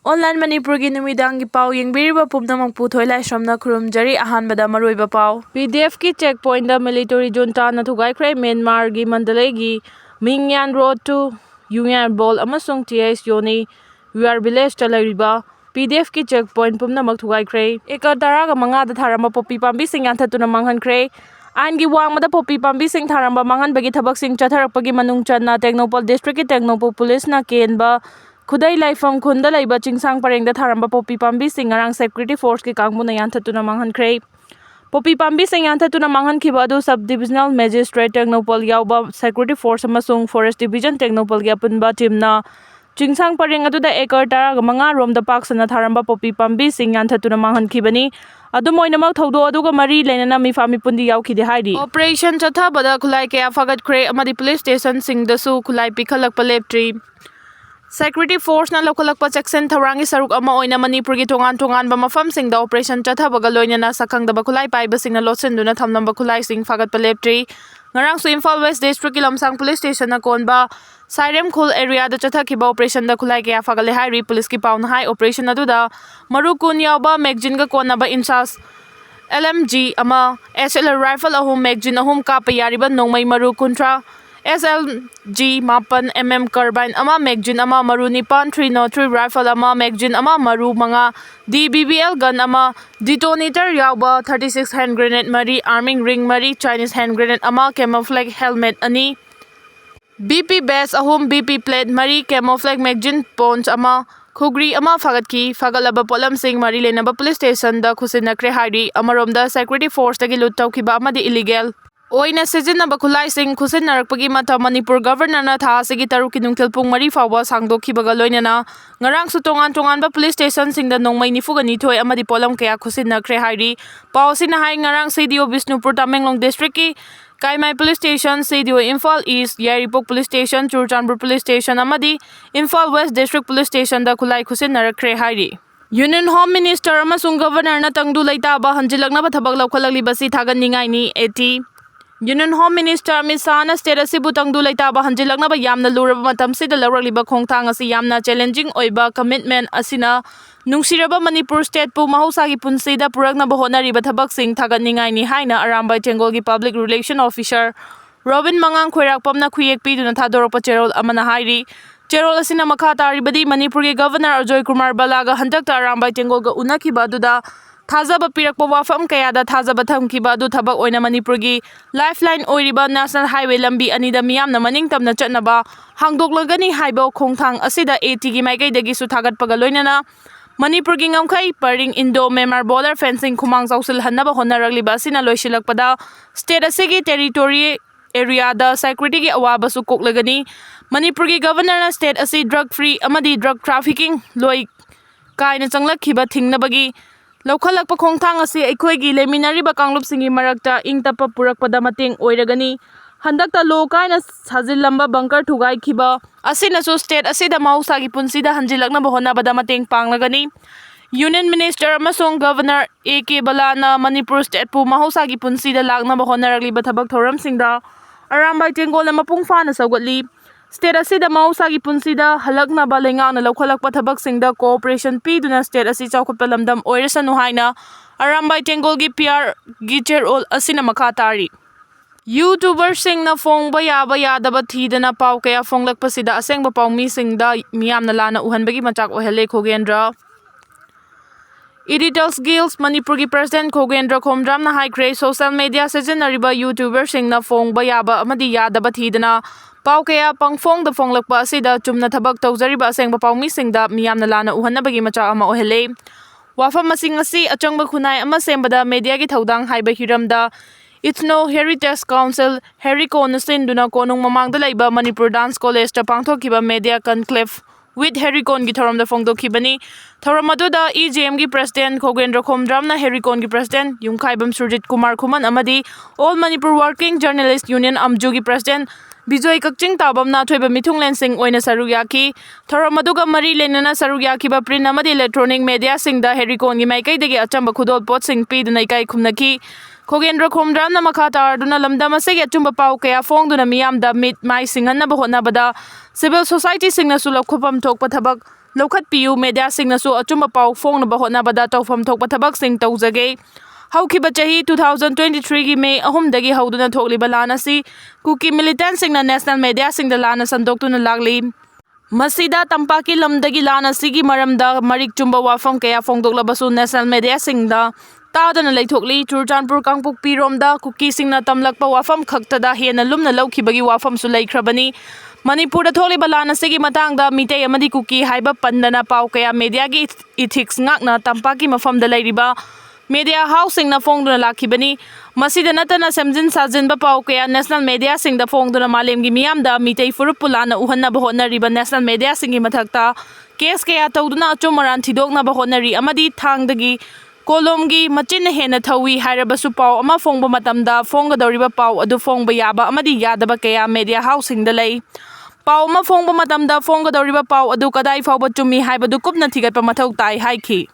Online Manipurgi numidangi pau yengbiriba pumnamang puthoi laisramna khurumjari ahanbada maroiba pau. PDF ki checkpoint da military junta na Thugai Myanmar gi Mandalay gi Mingyan Road to Yungyan Bol amasung TS Yoni UR Village ta lairiba PDF ki checkpoint pumnamak Thugai Eka taraga manga da tharamba popi pambi sing yanthatuna manghankre Angi wangmada popi pambi sing tharamba manghanbagi thabak sing chatharakpagi manung channa Technopol District ki Technopol Police na kenba Khudai laifam khunda laiba chingsang parengda tharamba popi pambi sing ngarang security force ki kangmuna yanthatuna manghankre Popi pambi sing yanthatuna manghankhiba adu subdivisional magistrate Technopol yauba security force amasung forest division Technopol gi apunba teamna chingsang pareng aduda ekar taraga manga romda paksana tharamba popi pambi sing yanthatuna manghankhibani adumoinamak thaudo aduga mari leinana mifami pundi yaukhide hairi operation chathabada khulai kaya fagatkre amadi police station singdasu khulai pikhalakpa leptri Security Force na lokalakpa section tharangi saruk ama oina Manipur gi tongan ba mafam sing da operation chathabaga loinana sakhang da bakulai paiba sing na lotsenduna thamnamba khulai sing fagat paleptri ngarang su Imphal West District ki Lamsang Police Station na konba Sairem Khul area da chathakiba operation da khulai kaya fagale hairi police ki pauna hai operation adu da marukun yauba magazine ga kona ba inchas LMG ama SLR rifle ahum magazine ahum kapa yariba nongmai maru kuntra SLG mapan carbine ama magazine ama maru nipan 303 rifle ama magazine ama maru manga DBBL gun ama detonator yauba 36 hand grenade mari arming ring mari Chinese hand grenade ama camouflage helmet ani BP base ahum BP plate mari camouflage magazine pons ama Khugri ama fagatki fagalaba polam sing mari lenaba police station da khusinakre hairi amaromda security force tagi lut tawkhiba amadi illegal Oina sizinaba khulai sing khusinnarakpagi mata Manipur governor na tha sigi taruki nungthil pung mari fawa sangdokhibaga loinana ngarang su tongan ba police station singda nongmai nifuga nithoi amadi polam kaya khusinnakre hairi pausina hai ngarang CDO Bishnupur Tamenglong district ki Kaimai police station CDO Imphal East Yaripok police station Churchanpur police station amadi Imphal West district police station da khulai khusinnarakre hairi Union Home Minister amasung governor na tangdu laitaba hanjilaknaba thabak laukhalakli thaganningai ni 80 Union Home Minister Misana state asibu tangdu laitaba hanjilaknaba yamna luraba matamsida lawrakliba khongthang asi yamna challenging oiba commitment asina nungsiraba Manipur state pu mahosagi punsida puraknaba honariba thabak sing thagatningai ni haina Arambai Tengol gi public relation officer Robin Mangang Khoirakpamna khuyekpi duna thadorokpa cherol amana hairi cherol asina makha taribadi Manipur gi governor Ajoy Kumar Balaga hantakta Arambai Tengol ga unakhiba duda Thazaba pirakpa wafam kayada thazaba thamkiba adu thabak oina Manipur gi lifeline oiriba national highway lambi anida miyamna maningtamna chatnaba hangdoklagani haiba khongthang asida AT gi maigaidagi su thagatpaga loinana Manipur gi ngamkhai paring Indo Myanmar border fencing khumang chausil hannaba honaragliba asina loisilakpada state asigi territory area da security gi awaba su koklagani Manipur gi governor na state asi drug free amadi drug trafficking loi kaina changlakhiba thingnabagi Lokhalakpa khongthang asi aikhoigi leminariba kanglupsingi marakta ingtapa purakpada mateng oiragani handakta lokaina sajillamba bunker thugai khiba asina so state asida mausagi punsida hanjilaknaba honabada mateng panglagani Union Minister amasung Governor AK Balana Manipur state pu mahosagi punsida laknaba honaragliba thabak thoramsingda Arambai Tengol mapung fana saugatli State asida mahosagi punsida halaknaba lengakna lokhalakpa thabak singda cooperation piduna state asi chawkhutpa lamdam oirasanu haina Arambai Tengol gi PR gi cherol asina makha tari YouTuber singna fongba yaba yadaba thidana pau kaya fonglakpa sida asengba paumi singda miyamna lana uhanbagi machak ohele Khogendra Editors Guilds Manipur gi President Khogendra Khomdram na haikre social media sizinariba YouTuber singna fongba yaba amadi yadaba thidana Pau kaya pangfong da fonglakpa asida chumna thabak tawjariba asengba paumi singda miyamna lana uhannabagi macha ama ohele wafam masing asi achangba khunai ama sembada media gi thodang haiba hiramda Ethno Heritage Council Heriko Nasinduna konung mamangda laiba Manipur Dance College ta pangthokiba media conclave with Herikon gi thoramda phongdokhibani thoramadu EGM gi president Khogendra Khomdram na Herikon gi president Yankhaikhre Surjit Kumar Khuman amadi All Manipur Working Journalist Union Amju gi president Bijoy Kakching Tabam na thoiba mithunglen sing oina sarugyaki thoramaduga mari lenana sarugyaki ba print amadi electronic media singda Herikon gi maikai degi achamba khudol pot sing piduna ikai khumnaki Khogendra Khomdram na makha tarduna lamdam asegi achumba pau kaya fongduna miyamda mit mai singhanna ba honabada civil society singna sulak khupam thokpa thabak ꯂꯧꯈꯠꯄꯤꯌꯨ, ꯃꯦꯗꯤꯌꯥꯁꯤꯡꯅꯁꯨ ꯑꯆꯨꯝꯕ ꯄꯥꯎ ꯐꯣꯡꯅꯕ ꯍꯣꯠꯅꯕꯗ ꯇꯧꯐꯝ ꯊꯣꯛꯄ ꯊꯕꯛꯁꯤꯡ ꯇꯧꯖꯒꯦ꯫ ꯍꯧꯈꯤꯕ ꯆꯍꯤ 2023ꯒꯤ ꯃꯦ 3ꯗꯒꯤ ꯍꯧꯗꯨꯅ ꯊꯣꯛꯂꯤꯕ ꯂꯥꯟ ꯑꯁꯤ ꯀꯨꯀꯤ ꯃꯤꯂꯤꯇꯦꯟꯠꯁꯤꯡꯅ ꯅꯦꯁꯅꯦꯜ ꯃꯦꯗꯤꯌꯥꯁꯤꯡꯗ ꯂꯥꯟꯅ ꯁꯟꯗꯣꯛꯇꯨꯅ ꯂꯥꯛꯂꯤ꯫ ꯃꯁꯤꯗ ꯇꯝꯄꯥꯛꯀꯤ ꯂꯝꯗꯒꯤ ꯂꯥꯟ ꯑꯁꯤꯒꯤ ꯃꯔꯝꯗ ꯃꯔꯤꯛ ꯆꯨꯝꯕ ꯋꯥꯐꯝ ꯀꯌꯥ ꯐꯣꯡꯗꯣꯛꯂꯕꯁꯨ ꯅꯦꯁꯅꯦꯜ ꯃꯦꯗꯤꯌꯥꯁꯤꯡꯗ ꯇꯥꯗꯅ ꯂꯩꯊꯣꯛꯂꯤ꯫ ꯆꯨꯔꯆꯥꯟꯄꯨꯔ ꯀꯥꯡꯄꯣꯛꯄꯤꯔꯣꯝꯗ ꯀꯨꯀꯤꯁꯤꯡꯅ ꯇꯝꯂꯛꯄ ꯋꯥꯐꯝ ꯈꯛꯇꯗ ꯍꯦꯟꯅ ꯂꯨꯝꯅ ꯂꯧꯈꯤꯕꯒꯤ ꯋꯥꯐꯝꯁꯨ ꯂꯩꯈ꯭ꯔꯕꯅꯤ꯫ ꯃꯅꯤꯄꯨꯔꯗ ꯊꯣꯛꯂꯤꯕ ꯂꯥꯟ ꯑꯁꯤꯒꯤ ꯃꯇꯥꯡꯗ ꯃꯤꯇꯩ ꯑꯃꯗꯤ ꯀꯨꯀꯤ ꯍꯥꯏꯕ ꯄꯟꯗꯅ ꯄꯥꯎ ꯀꯌꯥ ꯃꯦꯗꯤꯌꯥꯒꯤ ꯏꯊꯤꯛꯁ ꯉꯥꯛꯅ ꯇꯝꯄꯥꯛꯀꯤ ꯃꯐꯝꯗ ꯂꯩꯔꯤꯕ ꯃꯦꯗꯤꯌꯥ ꯍꯥꯎꯁꯁꯤꯡꯅ ꯐꯣꯡꯗꯨꯅ ꯂꯥꯛꯈꯤꯕꯅꯤ꯫ ꯃꯁꯤꯗ ꯅꯠꯇꯅ ꯁꯦꯝꯖꯤꯟ ꯁꯥꯖꯤꯟꯕ ꯄꯥꯎ ꯀꯌꯥ ꯅꯦꯁꯅꯦꯜ ꯃꯦꯗꯤꯌꯥꯁꯤꯡꯗ ꯐꯣꯡꯗꯨꯅ ꯃꯥꯂꯦꯝꯒꯤ ꯃꯤꯌꯥꯝꯗ ꯃꯤꯇꯩ ꯐꯨꯔꯨꯞꯄꯨ ꯂꯥꯟꯅ ꯎꯍꯟꯅꯕ ꯍꯣꯠꯅꯔꯤꯕ ꯅꯦꯁꯅꯦꯜ ꯃꯦꯗꯤꯌꯥꯁꯤꯡꯒꯤ ꯃꯊꯛꯇ ꯀꯦꯁ ꯀꯌꯥ ꯇꯧꯗꯨꯅ ꯑꯆꯨꯝ ꯑꯔꯥꯟ ꯊꯤꯗꯣꯛꯅꯕ ꯍꯣꯠꯅꯔꯤ ꯑꯃꯗꯤ ꯊꯥꯡꯗꯒꯤ ꯀꯣꯂꯣꯝꯒꯤ ꯃꯆꯤꯟꯅ ꯍꯦꯟꯅ ꯊꯧꯏ ꯍꯥꯏꯔꯕꯁꯨ ꯄꯥꯎ ꯑꯃ ꯐꯣꯡꯕ ꯃꯇꯝꯗ ꯐꯣꯡꯒꯗꯧꯔꯤꯕ ꯄꯥꯎ ꯑꯗꯨ ꯐꯣꯡꯕ ꯌꯥꯕ ꯑꯃꯗꯤ ꯌꯥꯗꯕ ꯀꯌꯥ ꯃꯦꯗꯤꯌꯥ ꯍꯥꯎꯁꯁꯤꯡꯗ ꯂꯩ꯫ ꯄꯥꯎ ꯑꯃ ꯐꯣꯡꯕ ꯃꯇꯝꯗ ꯐꯣꯡꯒꯗꯧꯔꯤꯕ ꯄꯥꯎ ꯑꯗꯨ ꯀꯗꯥꯏ ꯐꯥꯎꯕ ꯆꯨꯝꯃꯤ ꯍꯥꯏꯕꯗꯨ ꯀꯨꯞꯅ ꯊꯤꯒꯠꯄ ꯃꯊꯧ ꯇꯥꯏ ꯍꯥꯏꯈꯤ꯫